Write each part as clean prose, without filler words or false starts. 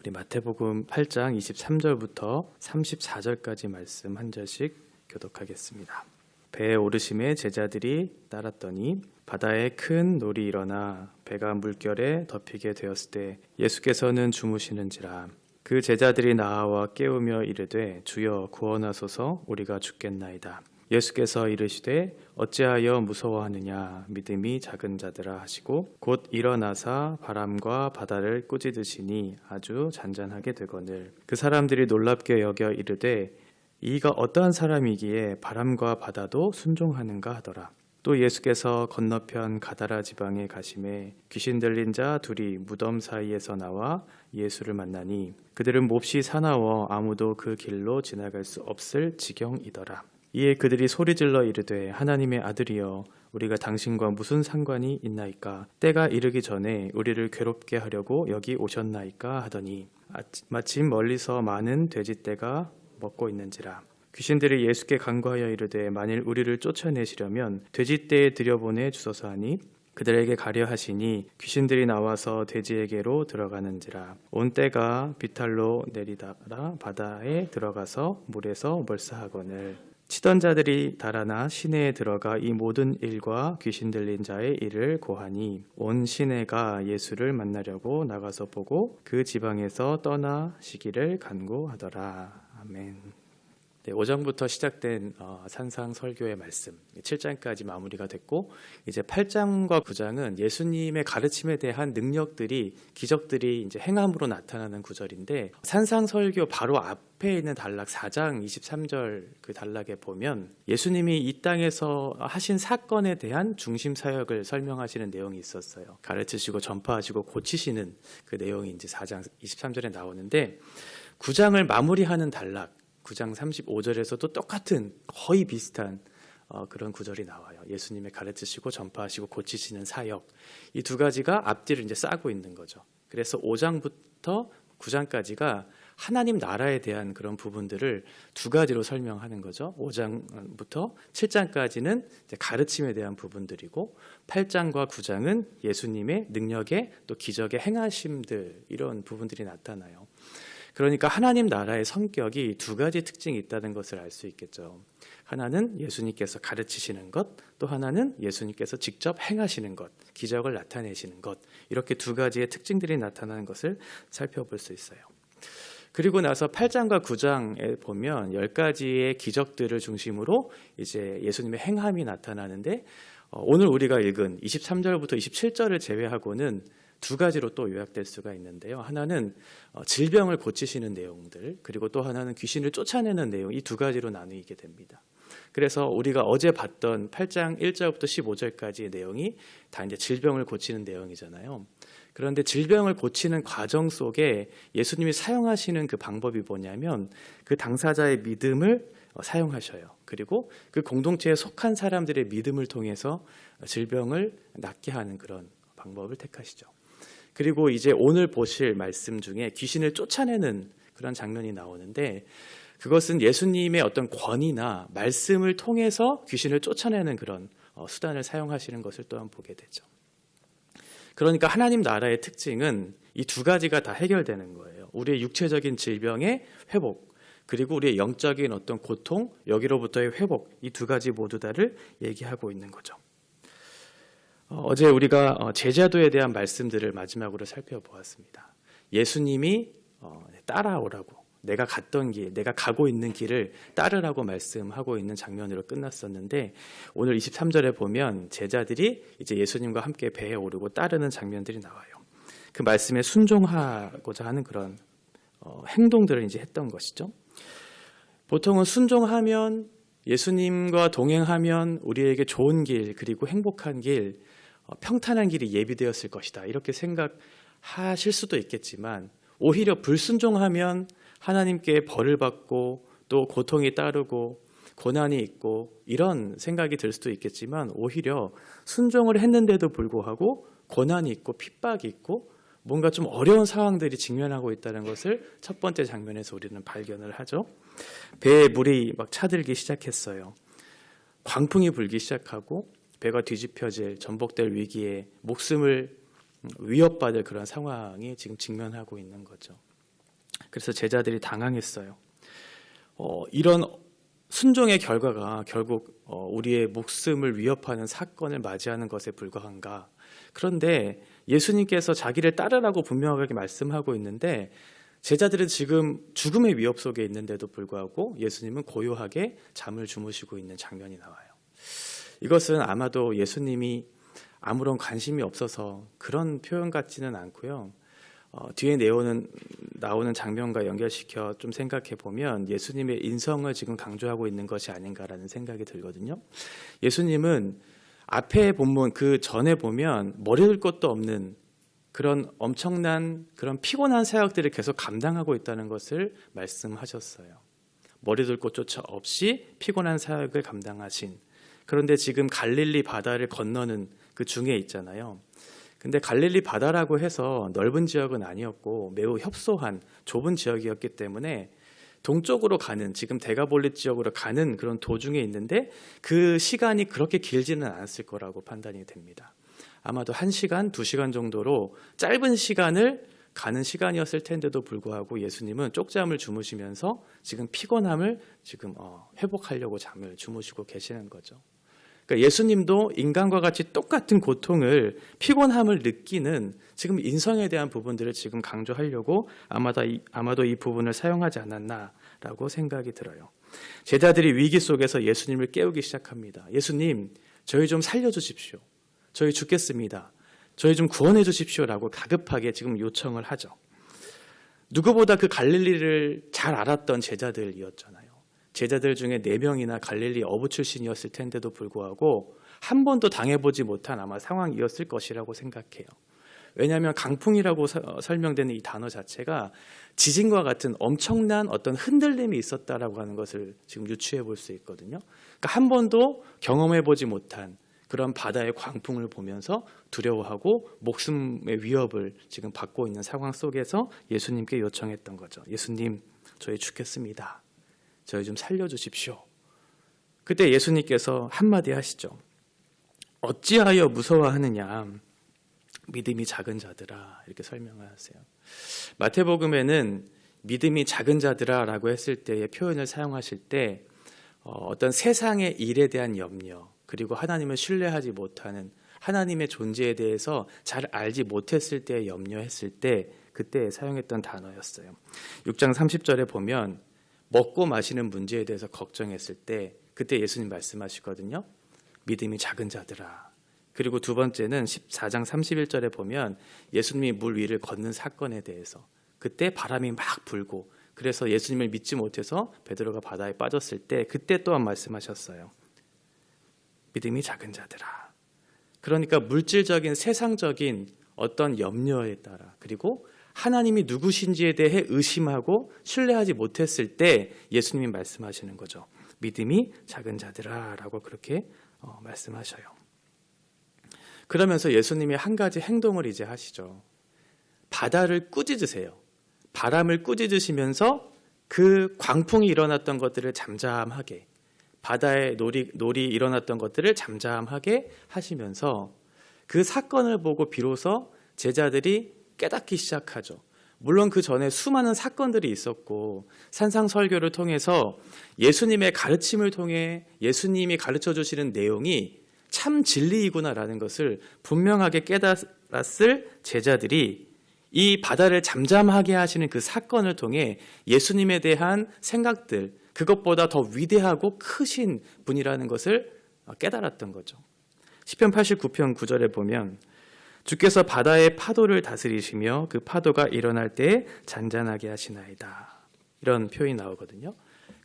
우리 마태복음 8장 23절부터 34절까지 말씀 한 절씩 교독하겠습니다. 배에 오르심에 제자들이 따랐더니 바다에 큰 놀이 일어나 배가 물결에 덮이게 되었을 때 예수께서는 주무시는지라. 그 제자들이 나와 깨우며 이르되 주여 구원하소서, 우리가 죽겠나이다. 예수께서 이르시되 어찌하여 무서워하느냐, 믿음이 작은 자들아 하시고 곧 일어나사 바람과 바다를 꾸짖으시니 아주 잔잔하게 되거늘. 그 사람들이 놀랍게 여겨 이르되 이가 어떠한 사람이기에 바람과 바다도 순종하는가 하더라. 또 예수께서 건너편 가다라 지방에 가심에 귀신 들린 자 둘이 무덤 사이에서 나와 예수를 만나니 그들은 몹시 사나워 아무도 그 길로 지나갈 수 없을 지경이더라. 이에 그들이 소리질러 이르되 하나님의 아들이여, 우리가 당신과 무슨 상관이 있나이까? 때가 이르기 전에 우리를 괴롭게 하려고 여기 오셨나이까? 하더니 마침 멀리서 많은 돼지떼가 먹고 있는지라. 귀신들이 예수께 간구하여 이르되 만일 우리를 쫓아내시려면 돼지떼에 들여보내 주소서 하니 그들에게 가려 하시니 귀신들이 나와서 돼지에게로 들어가는지라. 온 떼가 비탈로 내리다가 바다에 들어가서 물에서 몰사하거늘. 치던 자들이 달아나 시내에 들어가 이 모든 일과 귀신 들린 자의 일을 고하니 온 시내가 예수를 만나려고 나가서 보고 그 지방에서 떠나시기를 간구하더라. 아멘. 5장부터 시작된 산상 설교의 말씀, 7장까지 마무리가 됐고 이제 8장과 9장은 예수님의 가르침에 대한 능력들이, 기적들이 이제 행함으로 나타나는 구절인데, 산상 설교 바로 앞에 있는 단락 4장 23절 그 단락에 보면 예수님이 이 땅에서 하신 사건에 대한 중심 사역을 설명하시는 내용이 있었어요. 가르치시고 전파하시고 고치시는 그 내용이 이제 4장 23절에 나오는데, 9장을 마무리하는 단락 9장 35절에서도 똑같은 거의 비슷한 그런 구절이 나와요. 예수님의 가르치시고 전파하시고 고치시는 사역, 이 두 가지가 앞뒤를 이제 싸고 있는 거죠. 그래서 5장부터 9장까지가 하나님 나라에 대한 그런 부분들을 두 가지로 설명하는 거죠. 5장부터 7장까지는 이제 가르침에 대한 부분들이고 8장과 9장은 예수님의 능력의 또 기적의 행하심들, 이런 부분들이 나타나요. 그러니까 하나님 나라의 성격이 두 가지 특징이 있다는 것을 알 수 있겠죠. 하나는 예수님께서 가르치시는 것, 또 하나는 예수님께서 직접 행하시는 것, 기적을 나타내시는 것, 이렇게 두 가지의 특징들이 나타나는 것을 살펴볼 수 있어요. 그리고 나서 8장과 9장에 보면 10가지의 기적들을 중심으로 이제 예수님의 행함이 나타나는데, 오늘 우리가 읽은 23절부터 27절을 제외하고는 두 가지로 또 요약될 수가 있는데요. 하나는 질병을 고치시는 내용들, 그리고 또 하나는 귀신을 쫓아내는 내용, 이 두 가지로 나누게 됩니다. 그래서 우리가 어제 봤던 8장 1절부터 15절까지의 내용이 다 이제 질병을 고치는 내용이잖아요. 그런데 질병을 고치는 과정 속에 예수님이 사용하시는 그 방법이 뭐냐면 그 당사자의 믿음을 사용하셔요. 그리고 그 공동체에 속한 사람들의 믿음을 통해서 질병을 낫게 하는 그런 방법을 택하시죠. 그리고 이제 오늘 보실 말씀 중에 귀신을 쫓아내는 그런 장면이 나오는데, 그것은 예수님의 어떤 권위나 말씀을 통해서 귀신을 쫓아내는 그런 수단을 사용하시는 것을 또한 보게 되죠. 그러니까 하나님 나라의 특징은 이 두 가지가 다 해결되는 거예요. 우리의 육체적인 질병의 회복, 그리고 우리의 영적인 어떤 고통, 여기로부터의 회복, 이 두 가지 모두 다를 얘기하고 있는 거죠. 어제 우리가 제자도에 대한 말씀들을 마지막으로 살펴보았습니다. 예수님이 따라오라고, 내가 갔던 길, 내가 가고 있는 길을 따르라고 말씀하고 있는 장면으로 끝났었는데, 오늘 23절에 보면 제자들이 이제 예수님과 함께 배에 오르고 따르는 장면들이 나와요. 그 말씀에 순종하고자 하는 그런 행동들을 이제 했던 것이죠. 보통은 순종하면, 예수님과 동행하면 우리에게 좋은 길, 그리고 행복한 길, 평탄한 길이 예비되었을 것이다, 이렇게 생각하실 수도 있겠지만, 오히려 불순종하면 하나님께 벌을 받고 또 고통이 따르고 고난이 있고 이런 생각이 들 수도 있겠지만, 오히려 순종을 했는데도 불구하고 고난이 있고 핍박이 있고 뭔가 좀 어려운 상황들이 직면하고 있다는 것을 첫 번째 장면에서 우리는 발견을 하죠. 배에 물이 막 차들기 시작했어요. 광풍이 불기 시작하고 배가 뒤집혀질, 전복될 위기에 목숨을 위협받을 그런 상황이 지금 직면하고 있는 거죠. 그래서 제자들이 당황했어요. 이런 순종의 결과가 결국 우리의 목숨을 위협하는 사건을 맞이하는 것에 불과한가? 그런데 예수님께서 자기를 따르라고 분명하게 말씀하고 있는데 제자들은 지금 죽음의 위협 속에 있는데도 불구하고 예수님은 고요하게 잠을 주무시고 있는 장면이 나와요. 이것은 아마도 예수님이 아무런 관심이 없어서 그런 표현 같지는 않고요. 뒤에 나오는 장면과 연결시켜 좀 생각해 보면 예수님의 인성을 지금 강조하고 있는 것이 아닌가라는 생각이 들거든요. 예수님은 앞에 본문 그 전에 보면 머리 둘 것도 없는 그런 엄청난 그런 피곤한 사역들을 계속 감당하고 있다는 것을 말씀하셨어요. 머리 둘 것조차 없이 피곤한 사역을 감당하신, 그런데 지금 갈릴리 바다를 건너는 그 중에 있잖아요. 근데 갈릴리 바다라고 해서 넓은 지역은 아니었고 매우 협소한 좁은 지역이었기 때문에 동쪽으로 가는, 지금 데가볼리 지역으로 가는 그런 도중에 있는데 그 시간이 그렇게 길지는 않았을 거라고 판단이 됩니다. 아마도 1시간, 2시간 정도로 짧은 시간을 가는 시간이었을 텐데도 불구하고 예수님은 쪽잠을 주무시면서 지금 피곤함을 지금 회복하려고 잠을 주무시고 계시는 거죠. 그러니까 예수님도 인간과 같이 똑같은 고통을, 피곤함을 느끼는 지금 인성에 대한 부분들을 지금 강조하려고 아마도 이 부분을 사용하지 않았나라고 생각이 들어요. 제자들이 위기 속에서 예수님을 깨우기 시작합니다. 예수님, 저희 좀 살려주십시오. 저희 죽겠습니다. 저희 좀 구원해 주십시오라고 다급하게 지금 요청을 하죠. 누구보다 그 갈릴리를 잘 알았던 제자들이었잖아요. 제자들 중에 4명이나 갈릴리 어부 출신이었을 텐데도 불구하고 한 번도 당해보지 못한 아마 상황이었을 것이라고 생각해요. 왜냐하면 강풍이라고 설명되는 이 단어 자체가 지진과 같은 엄청난 어떤 흔들림이 있었다라고 하는 것을 지금 유추해 볼 수 있거든요. 그러니까 한 번도 경험해보지 못한 그런 바다의 광풍을 보면서 두려워하고 목숨의 위협을 지금 받고 있는 상황 속에서 예수님께 요청했던 거죠. 예수님, 저희 죽겠습니다. 저희 좀 살려주십시오. 그때 예수님께서 한마디 하시죠. 어찌하여 무서워하느냐, 믿음이 작은 자들아, 이렇게 설명을 하세요. 마태복음에는 믿음이 작은 자들아라고 했을 때의 표현을 사용하실 때 어떤 세상의 일에 대한 염려, 그리고 하나님을 신뢰하지 못하는, 하나님의 존재에 대해서 잘 알지 못했을 때 염려했을 때 그때 사용했던 단어였어요. 6장 30절에 보면 먹고 마시는 문제에 대해서 걱정했을 때 그때 예수님 말씀하시거든요. 믿음이 작은 자들아. 그리고 두 번째는 14장 31절에 보면 예수님이 물 위를 걷는 사건에 대해서 그때 바람이 막 불고 그래서 예수님을 믿지 못해서 베드로가 바다에 빠졌을 때 그때 또한 말씀하셨어요. 믿음이 작은 자들아. 그러니까 물질적인 세상적인 어떤 염려에 따라 그리고 하나님이 누구신지에 대해 의심하고 신뢰하지 못했을 때 예수님이 말씀하시는 거죠. 믿음이 작은 자들아 라고 그렇게 말씀하셔요. 그러면서 예수님이 한 가지 행동을 이제 하시죠. 바다를 꾸짖으세요. 바람을 꾸짖으시면서 그 광풍이 일어났던 것들을 잠잠하게, 바다에 놀이 일어났던 것들을 잠잠하게 하시면서 그 사건을 보고 비로소 제자들이 깨닫기 시작하죠. 물론 그 전에 수많은 사건들이 있었고 산상설교를 통해서 예수님의 가르침을 통해 예수님이 가르쳐 주시는 내용이 참 진리이구나라는 것을 분명하게 깨달았을 제자들이 이 바다를 잠잠하게 하시는 그 사건을 통해 예수님에 대한 생각들, 그것보다 더 위대하고 크신 분이라는 것을 깨달았던 거죠. 시편 89편 9절에 보면 주께서 바다의 파도를 다스리시며 그 파도가 일어날 때 잔잔하게 하시나이다. 이런 표현이 나오거든요.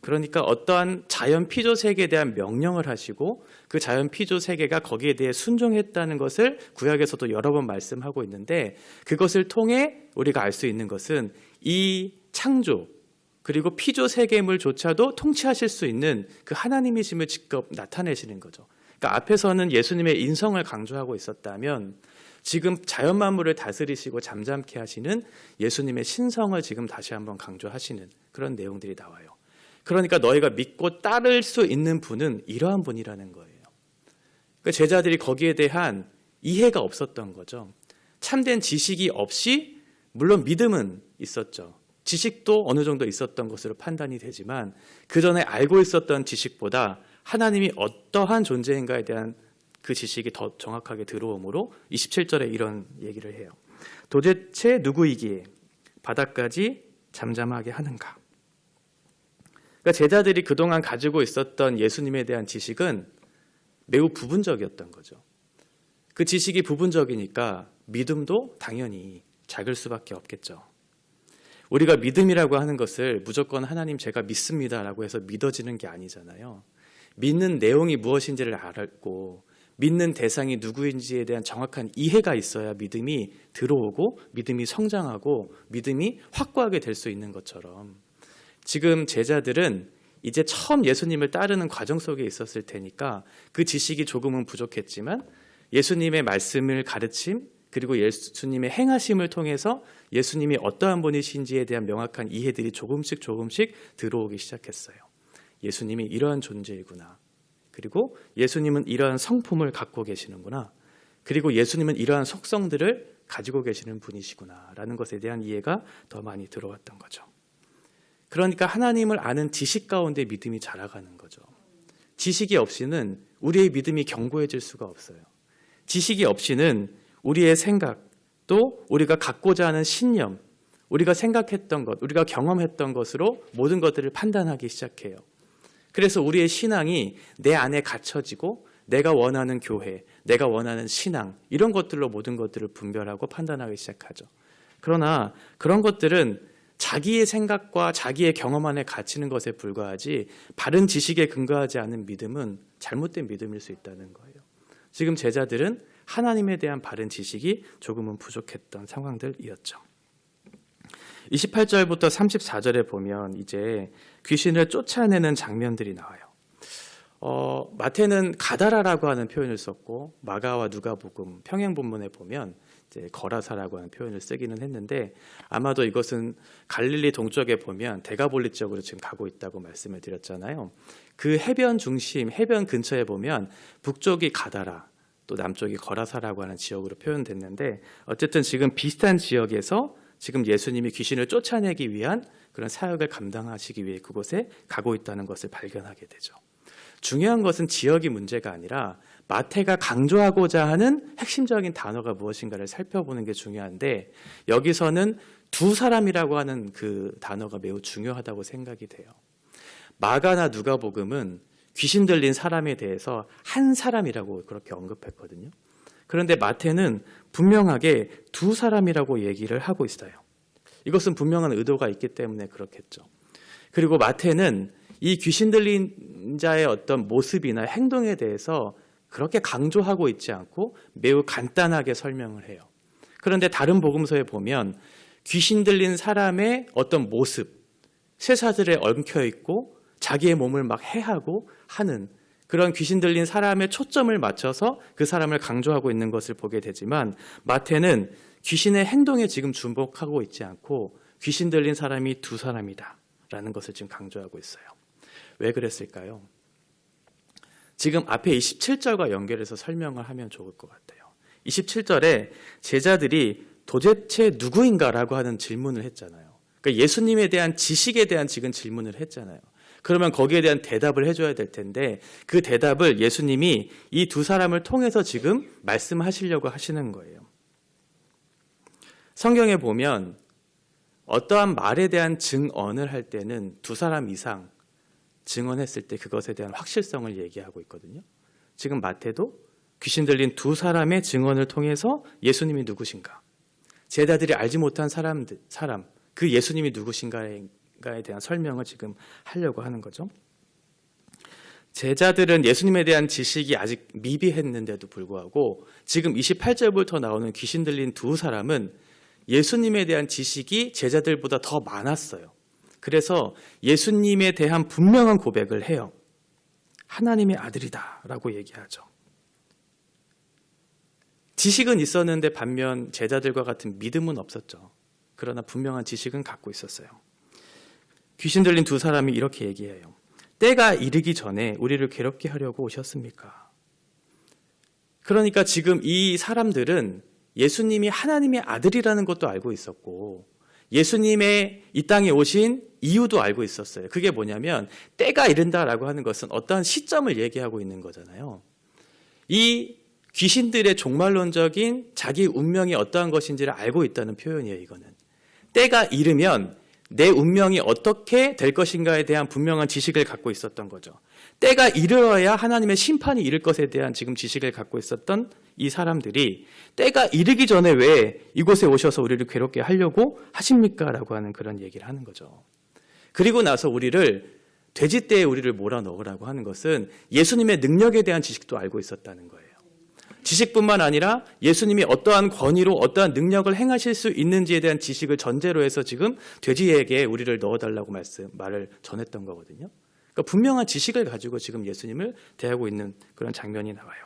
그러니까 어떠한 자연 피조 세계에 대한 명령을 하시고 그 자연 피조 세계가 거기에 대해 순종했다는 것을 구약에서도 여러 번 말씀하고 있는데 그것을 통해 우리가 알 수 있는 것은 이 창조 그리고 피조 세계물조차도 통치하실 수 있는 그 하나님이심을 직접 나타내시는 거죠. 그러니까 앞에서는 예수님의 인성을 강조하고 있었다면 지금 자연 만물을 다스리시고 잠잠케 하시는 예수님의 신성을 지금 다시 한번 강조하시는 그런 내용들이 나와요. 그러니까 너희가 믿고 따를 수 있는 분은 이러한 분이라는 거예요. 그러니까 제자들이 거기에 대한 이해가 없었던 거죠. 참된 지식이 없이 물론 믿음은 있었죠. 지식도 어느 정도 있었던 것으로 판단이 되지만 그 전에 알고 있었던 지식보다 하나님이 어떠한 존재인가에 대한 그 지식이 더 정확하게 들어오므로 27절에 이런 얘기를 해요. 도대체 누구이기에 바다까지 잠잠하게 하는가? 그러니까 제자들이 그동안 가지고 있었던 예수님에 대한 지식은 매우 부분적이었던 거죠. 그 지식이 부분적이니까 믿음도 당연히 작을 수밖에 없겠죠. 우리가 믿음이라고 하는 것을 무조건 하나님 제가 믿습니다라고 해서 믿어지는 게 아니잖아요. 믿는 내용이 무엇인지를 알고 믿는 대상이 누구인지에 대한 정확한 이해가 있어야 믿음이 들어오고 믿음이 성장하고 믿음이 확고하게 될 수 있는 것처럼 지금 제자들은 이제 처음 예수님을 따르는 과정 속에 있었을 테니까 그 지식이 조금은 부족했지만 예수님의 말씀을 가르침 그리고 예수님의 행하심을 통해서 예수님이 어떠한 분이신지에 대한 명확한 이해들이 조금씩 들어오기 시작했어요. 예수님이 이러한 존재이구나. 그리고 예수님은 이러한 성품을 갖고 계시는구나. 그리고 예수님은 이러한 속성들을 가지고 계시는 분이시구나 라는 것에 대한 이해가 더 많이 들어왔던 거죠. 그러니까 하나님을 아는 지식 가운데 믿음이 자라가는 거죠. 지식이 없이는 우리의 믿음이 견고해질 수가 없어요. 지식이 없이는 우리의 생각, 또 우리가 갖고자 하는 신념, 우리가 생각했던 것, 우리가 경험했던 것으로 모든 것들을 판단하기 시작해요. 그래서 우리의 신앙이 내 안에 갇혀지고 내가 원하는 교회, 내가 원하는 신앙 이런 것들로 모든 것들을 분별하고 판단하기 시작하죠. 그러나 그런 것들은 자기의 생각과 자기의 경험 안에 갇히는 것에 불과하지 바른 지식에 근거하지 않은 믿음은 잘못된 믿음일 수 있다는 거예요. 지금 제자들은 하나님에 대한 바른 지식이 조금은 부족했던 상황들이었죠. 28절부터 34절에 보면 이제 귀신을 쫓아내는 장면들이 나와요. 마태는 가다라라고 하는 표현을 썼고 마가와 누가복음 평행본문에 보면 이제 거라사라고 하는 표현을 쓰기는 했는데 아마도 이것은 갈릴리 동쪽에 보면 데가볼리 쪽으로 지금 가고 있다고 말씀을 드렸잖아요. 그 해변 중심, 해변 근처에 보면 북쪽이 가다라 또 남쪽이 거라사라고 하는 지역으로 표현됐는데 어쨌든 지금 비슷한 지역에서 지금 예수님이 귀신을 쫓아내기 위한 그런 사역을 감당하시기 위해 그곳에 가고 있다는 것을 발견하게 되죠. 중요한 것은 지역이 문제가 아니라 마태가 강조하고자 하는 핵심적인 단어가 무엇인가를 살펴보는 게 중요한데 여기서는 두 사람이라고 하는 그 단어가 매우 중요하다고 생각이 돼요. 마가나 누가복음은 귀신 들린 사람에 대해서 한 사람이라고 그렇게 언급했거든요. 그런데 마태는 분명하게 두 사람이라고 얘기를 하고 있어요. 이것은 분명한 의도가 있기 때문에 그렇겠죠. 그리고 마태는 이 귀신 들린 자의 어떤 모습이나 행동에 대해서 그렇게 강조하고 있지 않고 매우 간단하게 설명을 해요. 그런데 다른 복음서에 보면 귀신 들린 사람의 어떤 모습, 쇠사슬에 얽혀 있고 자기의 몸을 막 해하고 하는 그런 귀신 들린 사람의 초점을 맞춰서 그 사람을 강조하고 있는 것을 보게 되지만 마태는 귀신의 행동에 지금 주목하고 있지 않고 귀신 들린 사람이 두 사람이다 라는 것을 지금 강조하고 있어요. 왜 그랬을까요? 지금 앞에 27절과 연결해서 설명을 하면 좋을 것 같아요. 27절에 제자들이 도대체 누구인가라고 하는 질문을 했잖아요. 그러니까 예수님에 대한 지식에 대한 지금 질문을 했잖아요. 그러면 거기에 대한 대답을 해줘야 될 텐데 그 대답을 예수님이 이 두 사람을 통해서 지금 말씀하시려고 하시는 거예요. 성경에 보면 어떠한 말에 대한 증언을 할 때는 두 사람 이상 증언했을 때 그것에 대한 확실성을 얘기하고 있거든요. 지금 마태도 귀신 들린 두 사람의 증언을 통해서 예수님이 누구신가, 제자들이 알지 못한 사람, 그 예수님이 누구신가에 대한 설명을 지금 하려고 하는 거죠. 제자들은 예수님에 대한 지식이 아직 미비했는데도 불구하고 지금 28절부터 나오는 귀신 들린 두 사람은 예수님에 대한 지식이 제자들보다 더 많았어요. 그래서 예수님에 대한 분명한 고백을 해요. 하나님의 아들이다 라고 얘기하죠. 지식은 있었는데 반면 제자들과 같은 믿음은 없었죠. 그러나 분명한 지식은 갖고 있었어요. 귀신 들린 두 사람이 이렇게 얘기해요. 때가 이르기 전에 우리를 괴롭게 하려고 오셨습니까? 그러니까 지금 이 사람들은 예수님이 하나님의 아들이라는 것도 알고 있었고 예수님의 이 땅에 오신 이유도 알고 있었어요. 그게 뭐냐면 때가 이른다라고 하는 것은 어떠한 시점을 얘기하고 있는 거잖아요. 이 귀신들의 종말론적인 자기 운명이 어떠한 것인지를 알고 있다는 표현이에요. 이거는 때가 이르면 내 운명이 어떻게 될 것인가에 대한 분명한 지식을 갖고 있었던 거죠. 때가 이르러야 하나님의 심판이 이를 것에 대한 지금 지식을 갖고 있었던 이 사람들이 때가 이르기 전에 왜 이곳에 오셔서 우리를 괴롭게 하려고 하십니까? 라고 하는 그런 얘기를 하는 거죠. 그리고 나서 돼지떼에 우리를 몰아넣으라고 하는 것은 예수님의 능력에 대한 지식도 알고 있었다는 거예요. 지식뿐만 아니라 예수님이 어떠한 권위로 어떠한 능력을 행하실 수 있는지에 대한 지식을 전제로 해서 지금 돼지에게 우리를 넣어달라고 말을 전했던 거거든요. 그러니까 분명한 지식을 가지고 지금 예수님을 대하고 있는 그런 장면이 나와요.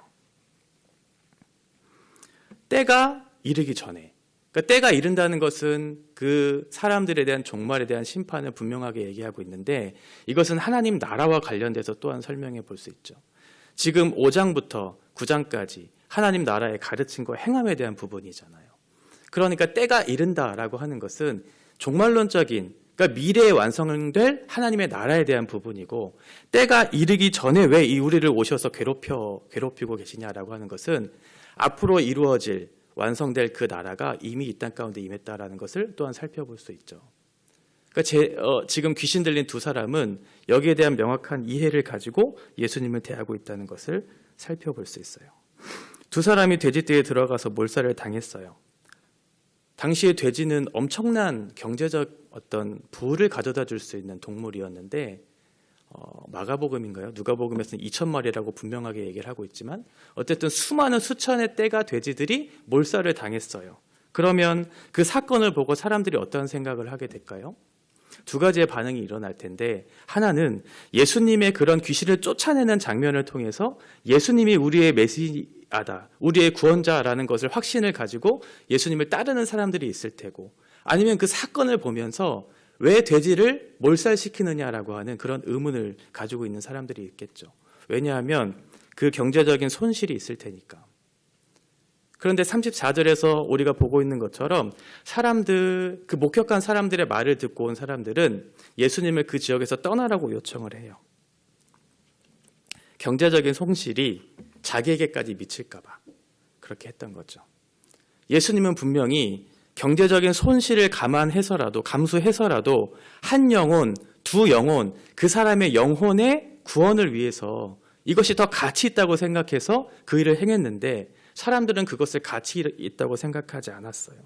때가 이르기 전에, 그러니까 때가 이른다는 것은 그 사람들에 대한 종말에 대한 심판을 분명하게 얘기하고 있는데 이것은 하나님 나라와 관련돼서 또한 설명해 볼 수 있죠. 지금 5장부터 9장까지 하나님 나라의 가르침과 행함에 대한 부분이잖아요. 그러니까 때가 이른다라고 하는 것은 종말론적인, 그러니까 미래에 완성될 하나님의 나라에 대한 부분이고, 때가 이르기 전에 왜 이 우리를 오셔서 괴롭히고 계시냐라고 하는 것은 앞으로 이루어질 완성될 그 나라가 이미 이 땅 가운데 임했다라는 것을 또한 살펴볼 수 있죠. 그러니까 지금 귀신 들린 두 사람은 여기에 대한 명확한 이해를 가지고 예수님을 대하고 있다는 것을 살펴볼 수 있어요. 두 사람이 돼지떼에 들어가서 몰살을 당했어요. 당시에 돼지는 엄청난 경제적 어떤 부를 가져다 줄 수 있는 동물이었는데 마가복음인가요? 누가복음에서는 2,000마리라고 분명하게 얘기를 하고 있지만 어쨌든 수많은 수천의 떼가 돼지들이 몰살을 당했어요. 그러면 그 사건을 보고 사람들이 어떤 생각을 하게 될까요? 두 가지의 반응이 일어날 텐데, 하나는 예수님의 그런 귀신을 쫓아내는 장면을 통해서 예수님이 우리의 메시아다, 우리의 구원자라는 것을 확신을 가지고 예수님을 따르는 사람들이 있을 테고, 아니면 그 사건을 보면서 왜 돼지를 몰살시키느냐라고 하는 그런 의문을 가지고 있는 사람들이 있겠죠. 왜냐하면 그 경제적인 손실이 있을 테니까. 그런데 34절에서 우리가 보고 있는 것처럼 그 목격한 사람들의 말을 듣고 온 사람들은 예수님을 그 지역에서 떠나라고 요청을 해요. 경제적인 손실이 자기에게까지 미칠까 봐 그렇게 했던 거죠. 예수님은 분명히 경제적인 손실을 감수해서라도 한 영혼, 두 영혼, 그 사람의 영혼의 구원을 위해서 이것이 더 가치 있다고 생각해서 그 일을 행했는데, 사람들은 그것을 가치 있다고 생각하지 않았어요.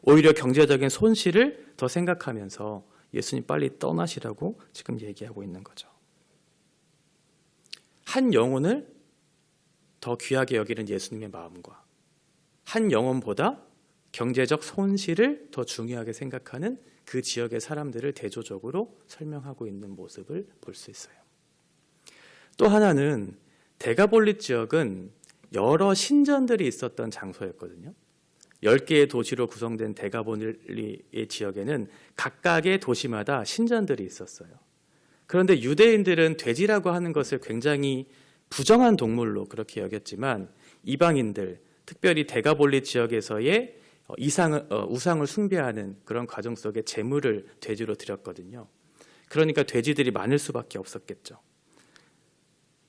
오히려 경제적인 손실을 더 생각하면서 예수님 빨리 떠나시라고 지금 얘기하고 있는 거죠. 한 영혼을 더 귀하게 여기는 예수님의 마음과 한 영혼보다 경제적 손실을 더 중요하게 생각하는 그 지역의 사람들을 대조적으로 설명하고 있는 모습을 볼 수 있어요. 또 하나는 데가볼리 지역은 여러 신전들이 있었던 장소였거든요. 10개의 도시로 구성된 데가볼리의 지역에는 각각의 도시마다 신전들이 있었어요. 그런데 유대인들은 돼지라고 하는 것을 굉장히 부정한 동물로 그렇게 여겼지만, 이방인들, 특별히 데가볼리 지역에서의 우상을 숭배하는 그런 과정 속에 제물을 돼지로 드렸거든요. 그러니까 돼지들이 많을 수밖에 없었겠죠.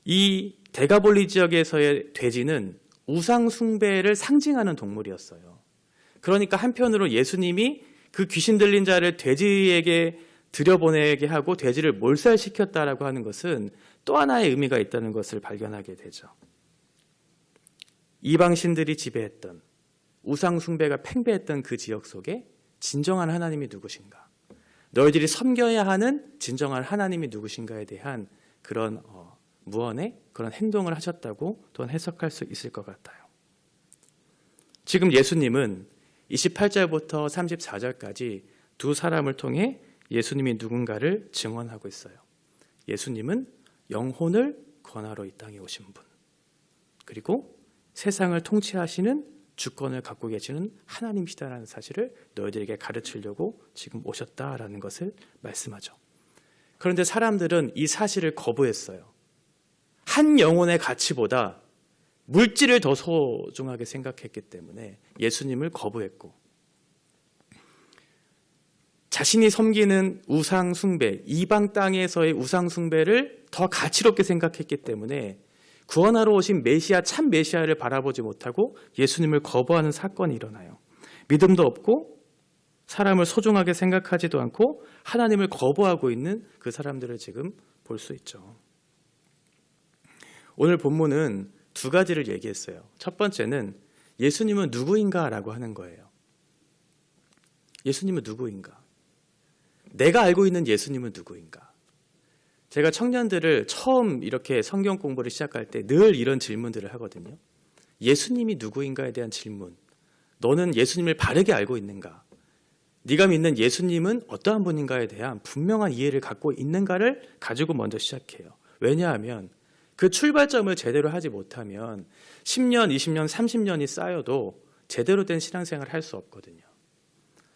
이 데가볼리 지역에서의 돼지는 우상 숭배를 상징하는 동물이었어요. 그러니까 한편으로 예수님이 그 귀신 들린 자를 돼지에게 들여보내게 하고 돼지를 몰살시켰다라고 하는 것은 또 하나의 의미가 있다는 것을 발견하게 되죠. 이방신들이 지배했던, 우상 숭배가 팽배했던 그 지역 속에 진정한 하나님이 누구신가, 너희들이 섬겨야 하는 진정한 하나님이 누구신가에 대한 그런 무언의 그런 행동을 하셨다고 또한 해석할 수 있을 것 같아요. 지금 예수님은 28절부터 34절까지 두 사람을 통해 예수님이 누군가를 증언하고 있어요. 예수님은 영혼을 권하러 이 땅에 오신 분, 그리고 세상을 통치하시는 주권을 갖고 계시는 하나님이시다라는 사실을 너희들에게 가르치려고 지금 오셨다라는 것을 말씀하죠. 그런데 사람들은 이 사실을 거부했어요. 한 영혼의 가치보다 물질을 더 소중하게 생각했기 때문에 예수님을 거부했고, 자신이 섬기는 우상 숭배, 이방 땅에서의 우상 숭배를 더 가치롭게 생각했기 때문에 구원하러 오신 메시아, 참 메시아를 바라보지 못하고 예수님을 거부하는 사건이 일어나요. 믿음도 없고 사람을 소중하게 생각하지도 않고 하나님을 거부하고 있는 그 사람들을 지금 볼 수 있죠. 오늘 본문은 두 가지를 얘기했어요. 첫 번째는 예수님은 누구인가 라고 하는 거예요. 예수님은 누구인가? 내가 알고 있는 예수님은 누구인가? 제가 청년들을 처음 이렇게 성경 공부를 시작할 때 늘 이런 질문들을 하거든요. 예수님이 누구인가에 대한 질문. 너는 예수님을 바르게 알고 있는가? 네가 믿는 예수님은 어떠한 분인가에 대한 분명한 이해를 갖고 있는가를 가지고 먼저 시작해요. 왜냐하면 그 출발점을 제대로 하지 못하면 10년, 20년, 30년이 쌓여도 제대로 된 신앙생활을 할 수 없거든요.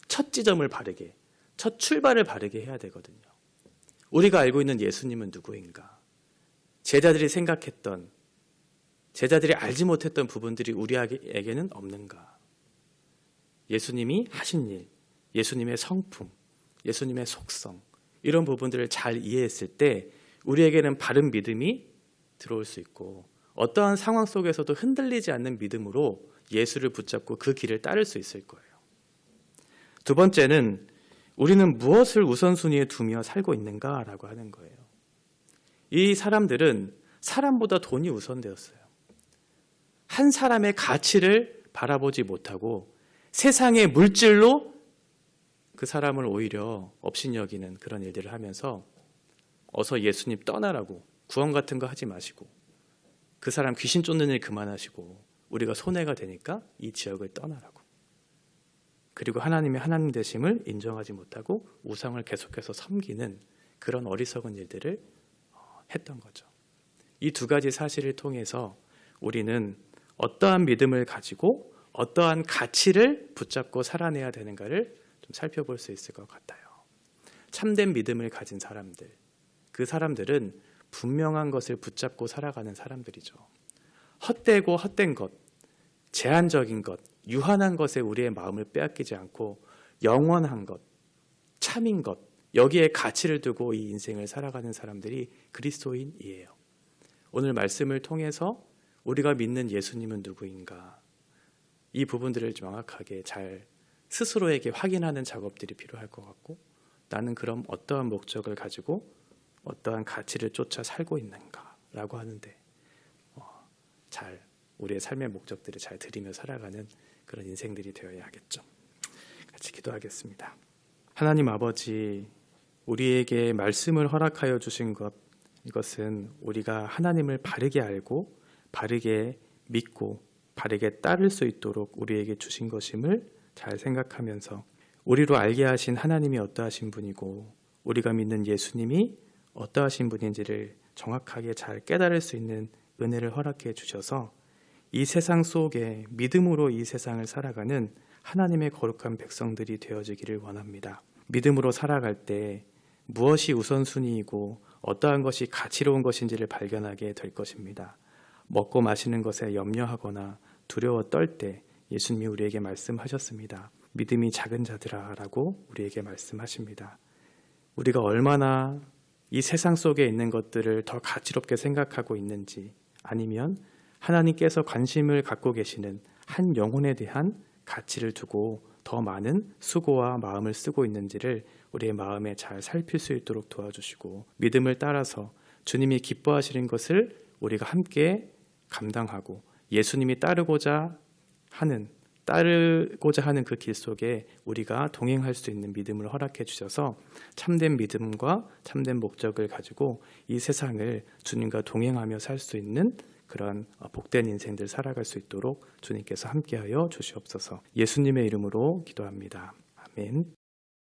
첫 지점을 바르게, 첫 출발을 바르게 해야 되거든요. 우리가 알고 있는 예수님은 누구인가? 제자들이 생각했던, 제자들이 알지 못했던 부분들이 우리에게는 없는가? 예수님이 하신 일, 예수님의 성품, 예수님의 속성, 이런 부분들을 잘 이해했을 때 우리에게는 바른 믿음이 들어올 수 있고 어떠한 상황 속에서도 흔들리지 않는 믿음으로 예수를 붙잡고 그 길을 따를 수 있을 거예요. 두 번째는 우리는 무엇을 우선순위에 두며 살고 있는가라고 하는 거예요. 이 사람들은 사람보다 돈이 우선되었어요. 한 사람의 가치를 바라보지 못하고 세상의 물질로 그 사람을 오히려 업신여기는 그런 일들을 하면서 어서 예수님 떠나라고, 구원 같은 거 하지 마시고, 그 사람 귀신 쫓는 일 그만하시고, 우리가 손해가 되니까 이 지역을 떠나라고. 그리고 하나님의 하나님 되심을 인정하지 못하고 우상을 계속해서 섬기는 그런 어리석은 일들을 했던 거죠. 이 두 가지 사실을 통해서 우리는 어떠한 믿음을 가지고 어떠한 가치를 붙잡고 살아내야 되는가를 좀 살펴볼 수 있을 것 같아요. 참된 믿음을 가진 사람들, 그 사람들은 분명한 것을 붙잡고 살아가는 사람들이죠. 헛되고 헛된 것, 제한적인 것, 유한한 것에 우리의 마음을 빼앗기지 않고 영원한 것, 참인 것, 여기에 가치를 두고 이 인생을 살아가는 사람들이 그리스도인이에요. 오늘 말씀을 통해서 우리가 믿는 예수님은 누구인가, 이 부분들을 명확하게 잘 스스로에게 확인하는 작업들이 필요할 것 같고, 나는 그럼 어떠한 목적을 가지고 어떠한 가치를 쫓아 살고 있는가라고 하는데 잘 우리의 삶의 목적들을 잘 들이며 살아가는 그런 인생들이 되어야 하겠죠. 같이 기도하겠습니다. 하나님 아버지, 우리에게 말씀을 허락하여 주신 것, 이것은 우리가 하나님을 바르게 알고 바르게 믿고 바르게 따를 수 있도록 우리에게 주신 것임을 잘 생각하면서 우리로 알게 하신 하나님이 어떠하신 분이고 우리가 믿는 예수님이 어떠하신 분인지를 정확하게 잘 깨달을 수 있는 은혜를 허락해 주셔서 이 세상 속에 믿음으로 이 세상을 살아가는 하나님의 거룩한 백성들이 되어지기를 원합니다. 믿음으로 살아갈 때 무엇이 우선순위이고 어떠한 것이 가치로운 것인지를 발견하게 될 것입니다. 먹고 마시는 것에 염려하거나 두려워 떨 때 예수님이 우리에게 말씀하셨습니다. 믿음이 작은 자들아 라고 우리에게 말씀하십니다. 우리가 얼마나 이 세상 속에 있는 것들을 더 가치롭게 생각하고 있는지, 아니면 하나님께서 관심을 갖고 계시는 한 영혼에 대한 가치를 두고 더 많은 수고와 마음을 쓰고 있는지를 우리의 마음에 잘 살필 수 있도록 도와주시고, 믿음을 따라서 주님이 기뻐하시는 것을 우리가 함께 감당하고 예수님이 따르고자 하는 그 길 속에 우리가 동행할 수 있는 믿음을 허락해 주셔서 참된 믿음과 참된 목적을 가지고 이 세상을 주님과 동행하며 살 수 있는 그런 복된 인생들 살아갈 수 있도록 주님께서 함께하여 주시옵소서. 예수님의 이름으로 기도합니다. 아멘.